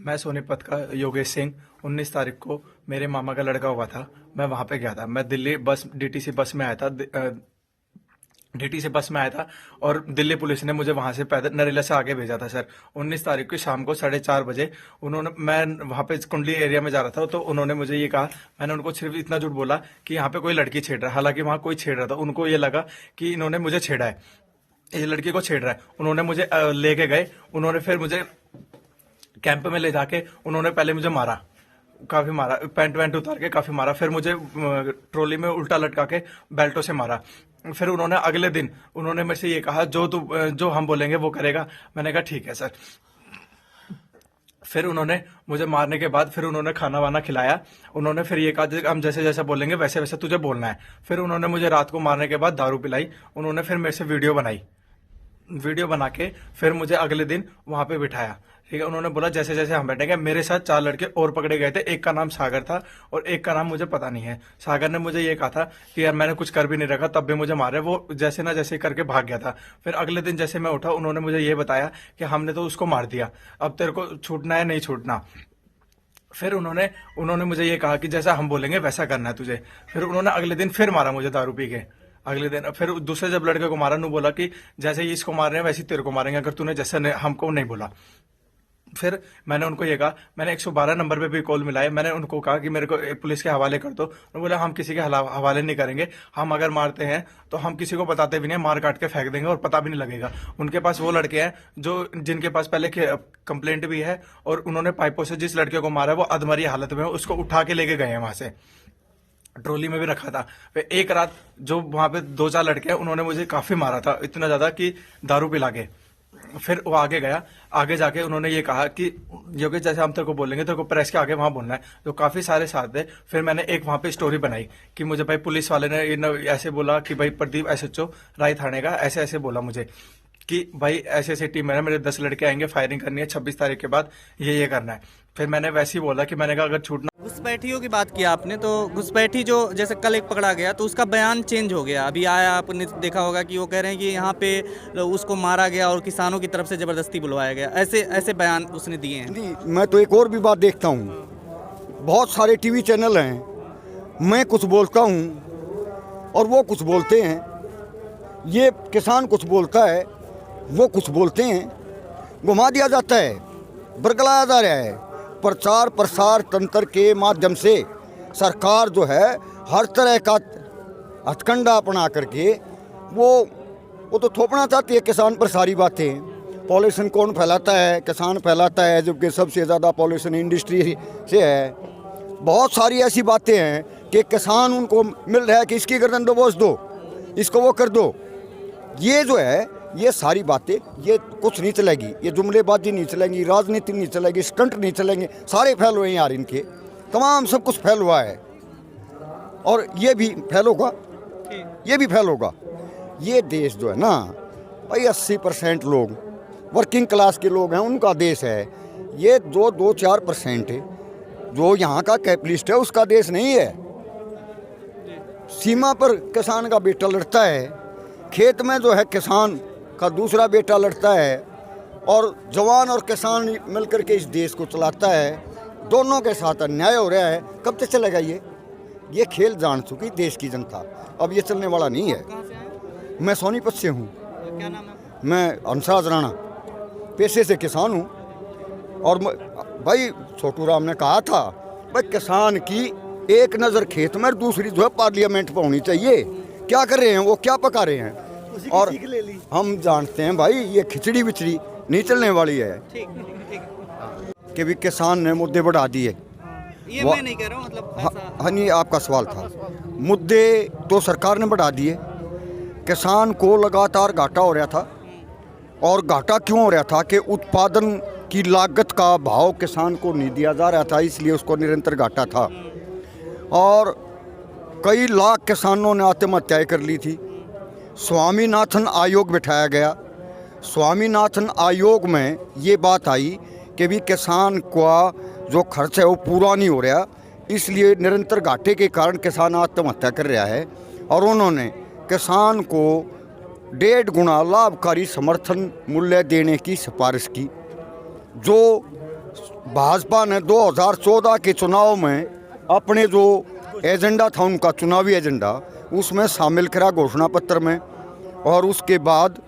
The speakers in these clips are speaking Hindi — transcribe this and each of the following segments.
मैं सोनीपत का योगेश सिंह 19 तारीख को मेरे मामा का लड़का हुआ था। मैं वहां पे गया था। मैं दिल्ली बस डीटीसी बस में आया था। डीटीसी बस में आया था और दिल्ली पुलिस ने मुझे वहां से पैदल नरेला से आगे भेजा था सर। 19 तारीख को शाम को 4:30 बजे मैं वहां पे कुंडली एरिया में जा रहा था, तो उन्होंने मुझे ये कहा। मैंने उनको सिर्फ इतना झूठ बोला कि यहाँ पे कोई लड़की छेड़ रहा है, हालांकि वहां कोई छेड़ रहा था। उनको ये लगा कि इन्होंने मुझे छेड़ा है, ये लड़की को छेड़ रहा है। उन्होंने मुझे लेके गए। उन्होंने फिर मुझे कैंप में ले जाके उन्होंने पहले मुझे मारा, काफी मारा, पैंट वैंट उतार के काफी मारा। फिर मुझे ट्रॉली में उल्टा लटका के बेल्टों से मारा। फिर उन्होंने अगले दिन उन्होंने मेरे से ये कहा, जो हम बोलेंगे वो करेगा। मैंने कहा ठीक है सर। फिर उन्होंने मुझे मारने के बाद फिर उन्होंने खाना वाना खिलाया। उन्होंने फिर ये कहा हम जैसे जैसे बोलेंगे वैसे वैसे तुझे बोलना है। फिर उन्होंने मुझे रात को मारने के बाद दारू पिलाई। उन्होंने फिर मेरे से वीडियो बना के फिर मुझे अगले दिन वहां पे बिठाया। ठीक है, उन्होंने बोला जैसे जैसे हम बैठेंगे। मेरे साथ 4 लड़के और पकड़े गए थे। एक का नाम सागर था और एक का नाम मुझे पता नहीं है। सागर ने मुझे ये कहा था कि यार मैंने कुछ कर भी नहीं रखा, तब भी मुझे मारे। वो जैसे ना जैसे करके भाग गया था। फिर अगले दिन जैसे मैं उठा, उन्होंने मुझे ये बताया कि हमने तो उसको मार दिया, अब तेरे को छूटना है नहीं छूटना। फिर उन्होंने मुझे ये कहा कि जैसा हम बोलेंगे वैसा करना है तुझे। फिर उन्होंने अगले दिन फिर मारा मुझे दारू पी के। अगले दिन फिर दूसरे जब लड़के को मारा, नु बोला कि जैसे ही इसको मार रहे हैं वैसे ही तेरे को मारेंगे अगर तूने जैसे हमको नहीं बोला। फिर मैंने उनको ये कहा, मैंने 112 नंबर पे भी कॉल मिलाया। मैंने उनको कहा कि मेरे को पुलिस के हवाले कर दो। उन्होंने बोला हम किसी के हवाले नहीं करेंगे, हम अगर मारते हैं तो हम किसी को बताते भी नहीं, मार काट के फेंक देंगे और पता भी नहीं लगेगा। उनके पास वो लड़के हैं जिनके पास पहले कंप्लेंट भी है, और उन्होंने पाइपों से जिस लड़के को मारा वो अधमरी हालत में, उसको उठा के लेके गए हैं वहां से, ट्रॉली में भी रखा था। फिर एक रात जो वहां पे 2-4 लड़के हैं उन्होंने मुझे काफी मारा था, इतना ज्यादा कि दारू पिला के। फिर वो आगे गया। आगे जाके उन्होंने ये कहा कि योगेश जैसे हम तेरे को बोलेंगे तेरे को प्रेस के आगे वहां बोलना है। तो काफी सारे साथ थे। फिर मैंने एक वहां पे स्टोरी बनाई कि मुझे भाई पुलिस वाले ने ऐसे बोला कि भाई प्रदीप एसएचओ राय थाने का ऐसे ऐसे बोला मुझे कि भाई ऐसे ऐसे टीम है, मेरे 10 लड़के आएंगे, फायरिंग करनी है 26 तारीख के बाद, ये करना है। फिर मैंने वैसे ही बोला कि मैंने कहा अगर छूटना। घुसपैठियों की बात की आपने, तो घुसपैठी जो जैसे कल एक पकड़ा गया तो उसका बयान चेंज हो गया। अभी आया, आपने देखा होगा कि वो कह रहे हैं कि यहाँ पे उसको मारा गया और किसानों की तरफ से ज़बरदस्ती बुलवाया गया। ऐसे ऐसे बयान उसने दिए हैं। मैं तो एक और भी बात देखता हूँ, बहुत सारे टीवी चैनल हैं, मैं कुछ बोलता हूँ और वो कुछ बोलते हैं। ये किसान कुछ बोलता है, वो कुछ बोलते हैं, घुमा दिया जाता है, बरगलाया जा रहा है। प्रचार प्रसार तंत्र के माध्यम से सरकार जो है हर तरह का हथकंडा अपना करके वो तो थोपना चाहती है किसान पर सारी बातें। पॉल्यूशन कौन फैलाता है? किसान फैलाता है, जबकि सबसे ज़्यादा पॉल्यूशन इंडस्ट्री से है। बहुत सारी ऐसी बातें हैं कि किसान उनको मिल रहा है कि इसकी गर्दन दबोच दो, इसको वो कर दो। ये जो है ये सारी बातें ये कुछ नहीं चलेगी, ये जुमलेबाजी नहीं चलेगी, राजनीति नहीं चलेगी, स्टंट नहीं चलेंगे। सारे फैल हुए हैं यार, इनके तमाम सब कुछ फैल हुआ है और ये भी फैल होगा, ये भी फैल होगा। ये देश जो है ना भाई 80% लोग वर्किंग क्लास के लोग हैं, उनका देश है। ये 2-4% जो यहाँ का कैपिटलिस्ट है उसका देश नहीं है। सीमा पर किसान का बेटा लड़ता है, खेत में जो है किसान का दूसरा बेटा लड़ता है, और जवान और किसान मिलकर के इस देश को चलाता है। दोनों के साथ अन्याय हो रहा है। कब तक चलेगा ये खेल जान चुकी देश की जनता। अब ये चलने वाला नहीं है। मैं सोनीपत से हूँ। क्या नाम है? मैं हंसराज राणा, पेशे से किसान हूँ। और भाई छोटू राम ने कहा था भाई किसान की एक नज़र खेत में, दूसरी जो है पार्लियामेंट पर होनी चाहिए। क्या कर रहे हैं वो, क्या पका रहे हैं? और हम जानते हैं भाई ये खिचड़ी विचड़ी नहीं चलने वाली है। कि भी किसान ने मुद्दे बढ़ा दिए। ये मैं नहीं कह रहा हूँ, मतलब हाँ नहीं, आपका सवाल था। मुद्दे तो सरकार ने बढ़ा दिए। किसान को लगातार घाटा हो रहा था, और घाटा क्यों हो रहा था कि उत्पादन की लागत का भाव किसान को नहीं दिया जा रहा था, इसलिए उसको निरंतर घाटा था। और कई लाख किसानों ने आत्महत्याएं कर ली थी। स्वामीनाथन आयोग बिठाया गया। स्वामीनाथन आयोग में ये बात आई कि भी किसान का जो खर्च है वो पूरा नहीं हो रहा, इसलिए निरंतर घाटे के कारण किसान आत्महत्या कर रहा है। और उन्होंने किसान को 1.5 गुना लाभकारी समर्थन मूल्य देने की सिफारिश की, जो भाजपा ने 2014 के चुनाव में अपने जो एजेंडा था उनका चुनावी एजेंडा उसमें शामिल करा घोषणा पत्र में, और उसके बाद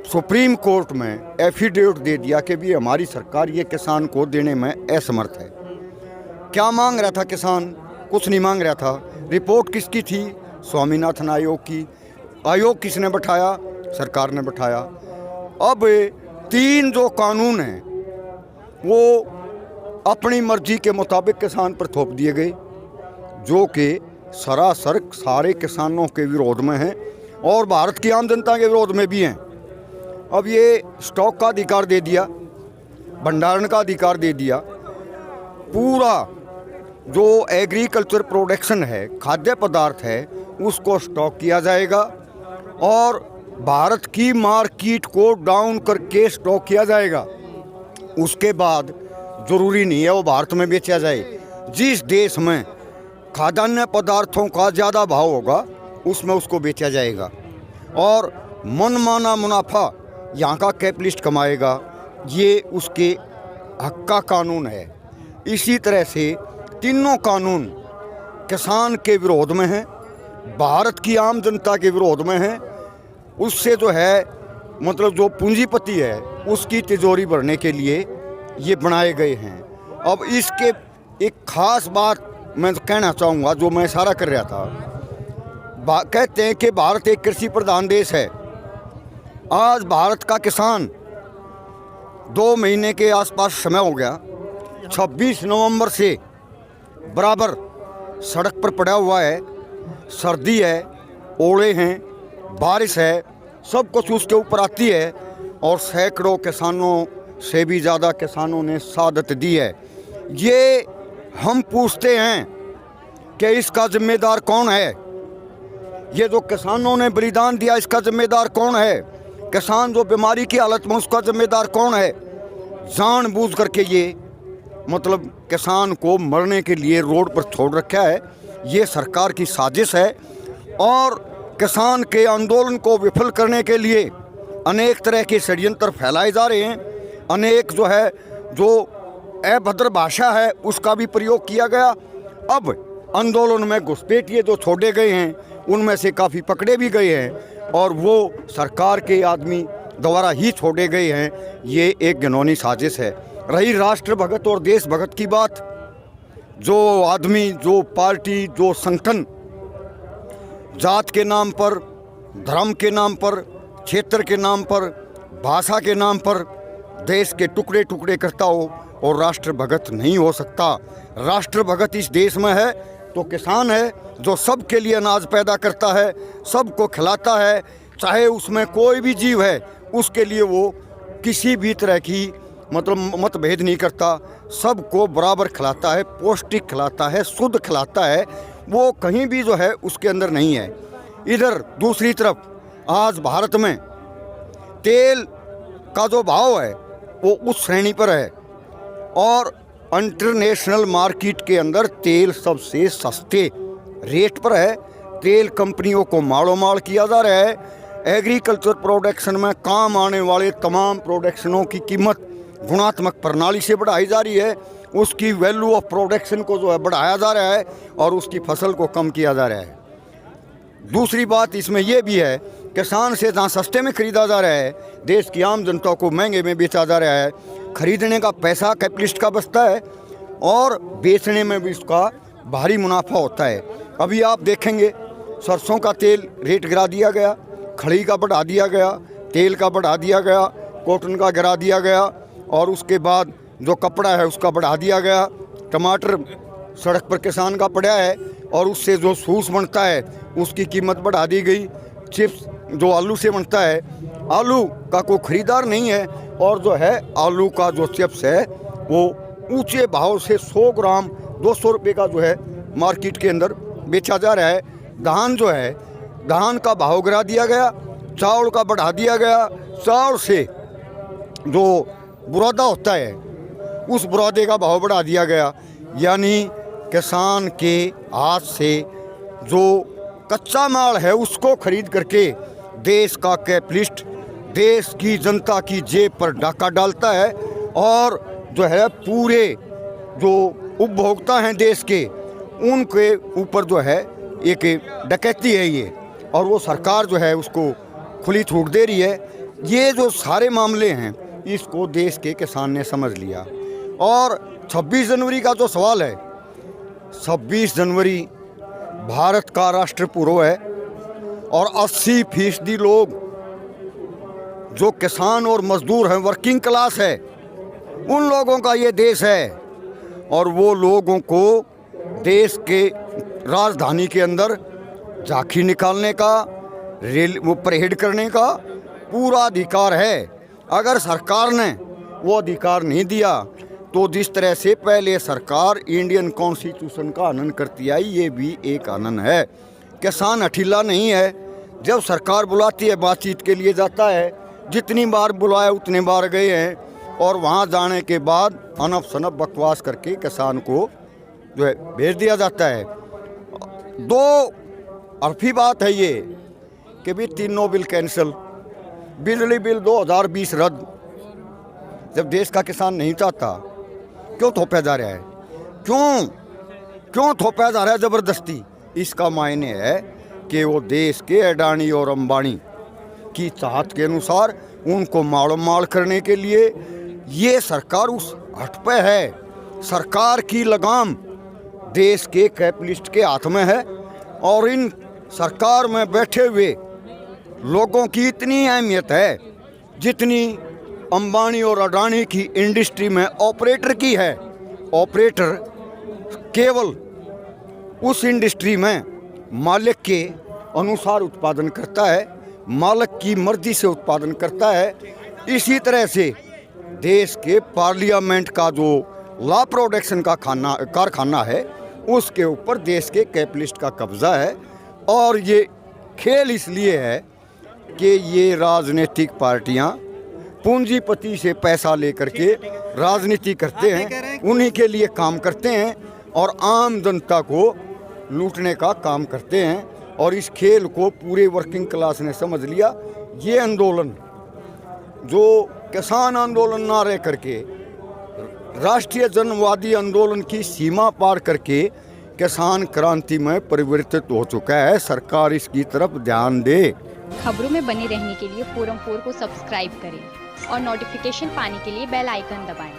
सुप्रीम कोर्ट में एफिडेविट दे दिया कि भी हमारी सरकार ये किसान को देने में असमर्थ है। क्या मांग रहा था किसान? कुछ नहीं मांग रहा था। रिपोर्ट किसकी थी? स्वामीनाथन आयोग की। आयोग किसने बैठाया? सरकार ने बैठाया। अब 3 जो कानून हैं वो अपनी मर्जी के मुताबिक किसान पर थोप दिए गए, जो कि सरासर सारे किसानों के विरोध में हैं और भारत की आम जनता के विरोध में भी हैं। अब ये स्टॉक का अधिकार दे दिया, भंडारण का अधिकार दे दिया, पूरा जो एग्रीकल्चर प्रोडक्शन है, खाद्य पदार्थ है, उसको स्टॉक किया जाएगा और भारत की मार्केट को डाउन करके स्टॉक किया जाएगा। उसके बाद ज़रूरी नहीं है वो भारत में बेचा जाए। जिस देश में खाद्यान्न पदार्थों का ज़्यादा भाव होगा उसमें उसको बेचा जाएगा और मनमाना मुनाफा यहाँ का कैपिटलिस्ट कमाएगा। ये उसके हक का कानून है। इसी तरह से तीनों कानून किसान के विरोध में हैं, भारत की आम जनता के विरोध में हैं। उससे जो है मतलब जो पूंजीपति है उसकी तिजोरी भरने के लिए ये बनाए गए हैं। अब इसके एक ख़ास बात मैं कहना चाहूँगा जो मैं इशारा कर रहा था। कहते हैं कि भारत एक कृषि प्रधान देश है। आज भारत का किसान 2 महीने के आसपास समय हो गया, 26 नवंबर से बराबर सड़क पर पड़ा हुआ है। सर्दी है, ओले हैं, बारिश है, सब कुछ उसके ऊपर आती है और सैकड़ों किसानों से भी ज़्यादा किसानों ने शहादत दी है। ये हम पूछते हैं कि इसका जिम्मेदार कौन है? ये जो किसानों ने बलिदान दिया इसका जिम्मेदार कौन है? किसान जो बीमारी की हालत में उसका जिम्मेदार कौन है? जानबूझ करके ये मतलब किसान को मरने के लिए रोड पर छोड़ रखा है। ये सरकार की साजिश है और किसान के आंदोलन को विफल करने के लिए अनेक तरह के षड्यंत्र फैलाए जा रहे हैं। अनेक जो अभद्र भाषा है उसका भी प्रयोग किया गया। अब आंदोलन में घुसपैठिए जो छोड़े गए हैं उनमें से काफ़ी पकड़े भी गए हैं और वो सरकार के आदमी द्वारा ही छोड़े गए हैं। ये एक घिनौनी साजिश है। रही राष्ट्र भगत और देश भगत की बात, जो आदमी, जो पार्टी, जो संगठन जात के नाम पर, धर्म के नाम पर, क्षेत्र के नाम पर, भाषा के नाम पर देश के टुकड़े टुकड़े करता हो और राष्ट्र भगत नहीं हो सकता। राष्ट्र भगत इस देश में है तो किसान है, जो सबके लिए अनाज पैदा करता है, सबको खिलाता है, चाहे उसमें कोई भी जीव है उसके लिए वो किसी भी तरह की मतलब मतभेद नहीं करता, सबको बराबर खिलाता है, पौष्टिक खिलाता है, शुद्ध खिलाता है। वो कहीं भी जो है उसके अंदर नहीं है। इधर दूसरी तरफ आज भारत में तेल का जो भाव है वो उस श्रेणी पर है और इंटरनेशनल मार्केट के अंदर तेल सबसे सस्ते रेट पर है। तेल कंपनियों को माड़ो माड़ किया जा रहा है। एग्रीकल्चर प्रोडक्शन में काम आने वाले तमाम प्रोडक्शनों की कीमत गुणात्मक प्रणाली से बढ़ाई जा रही है। उसकी वैल्यू ऑफ प्रोडक्शन को जो है बढ़ाया जा रहा है और उसकी फसल को कम किया जा रहा है। दूसरी बात इसमें यह भी है, किसान से जहाँ सस्ते में ख़रीदा जा रहा है, देश की आम जनता को महंगे में बेचा जा रहा है। खरीदने का पैसा कैपिटलिस्ट का बचता है और बेचने में भी उसका भारी मुनाफा होता है। अभी आप देखेंगे सरसों का तेल रेट गिरा दिया गया, खड़ी का बढ़ा दिया गया, तेल का बढ़ा दिया गया, कॉटन का गिरा दिया गया और उसके बाद जो कपड़ा है उसका बढ़ा दिया गया। टमाटर सड़क पर किसान का पड़ा है और उससे जो सूस बनता है उसकी कीमत बढ़ा दी गई। चिप्स जो आलू से बनता है, आलू का कोई ख़रीदार नहीं है और जो है आलू का जो चिप्स है वो ऊंचे भाव से 100 ग्राम 200 रुपये का जो है मार्केट के अंदर बेचा जा रहा है। धान जो है, धान का भाव गिरा दिया गया, चावल का बढ़ा दिया गया। चावल से जो बुरादा होता है उस बुरादे का भाव बढ़ा दिया गया। यानी किसान के हाथ से जो कच्चा माल है उसको खरीद करके देश का कैपिटलिस्ट देश की जनता की जेब पर डाका डालता है और जो है पूरे जो उपभोक्ता हैं देश के उनके ऊपर जो है एक डकैती है ये, और वो सरकार जो है उसको खुली छूट दे रही है। ये जो सारे मामले हैं इसको देश के किसान ने समझ लिया। और 26 जनवरी का जो सवाल है, 26 जनवरी भारत का राष्ट्र पर्व है और 80% लोग जो किसान और मजदूर हैं, वर्किंग क्लास है, उन लोगों का ये देश है। और वो लोगों को देश के राजधानी के अंदर झांकी निकालने का, वो परेड करने का पूरा अधिकार है। अगर सरकार ने वो अधिकार नहीं दिया तो जिस तरह से पहले सरकार इंडियन कॉन्स्टिट्यूशन का हनन करती आई, ये भी एक हनन है। किसान अठीला नहीं है, जब सरकार बुलाती है बातचीत के लिए जाता है, जितनी बार बुलाया उतने बार गए हैं, और वहाँ जाने के बाद अनप शनप बकवास करके किसान को जो है भेज दिया जाता है। दो अरफी बात है ये कि भी तीनों बिल कैंसिल, बिजली बिल 2020 रद्द। जब देश का किसान नहीं चाहता, क्यों थोपा जा रहा है? क्यों थोपा जा रहा है ज़बरदस्ती? इसका मायने है कि वो देश के अडानी और अंबानी की चाहत के अनुसार उनको माल करने के लिए ये सरकार उस हट पे है। सरकार की लगाम देश के कैपिटलिस्ट के हाथ में है, और इन सरकार में बैठे हुए लोगों की इतनी अहमियत है जितनी अंबानी और अडानी की इंडस्ट्री में ऑपरेटर की है। ऑपरेटर केवल उस इंडस्ट्री में मालिक के अनुसार उत्पादन करता है, मालिक की मर्जी से उत्पादन करता है। इसी तरह से देश के पार्लियामेंट का जो लॉ प्रोडक्शन का कारखाना है उसके ऊपर देश के कैपिटलिस्ट का कब्जा है। और ये खेल इसलिए है कि ये राजनीतिक पार्टियां पूंजीपति से पैसा लेकर के राजनीति करते हैं, उन्हीं के लिए काम करते हैं और आम जनता को लूटने का काम करते हैं। और इस खेल को पूरे वर्किंग क्लास ने समझ लिया। ये आंदोलन जो किसान आंदोलन ना रह करके राष्ट्रीय जनवादी आंदोलन की सीमा पार करके किसान क्रांति में परिवर्तित हो चुका है। सरकार इसकी तरफ ध्यान दे। खबरों में बने रहने के लिए फोरम 4 को सब्सक्राइब करें और नोटिफिकेशन पाने के लिए बेल आइकन दबाएं।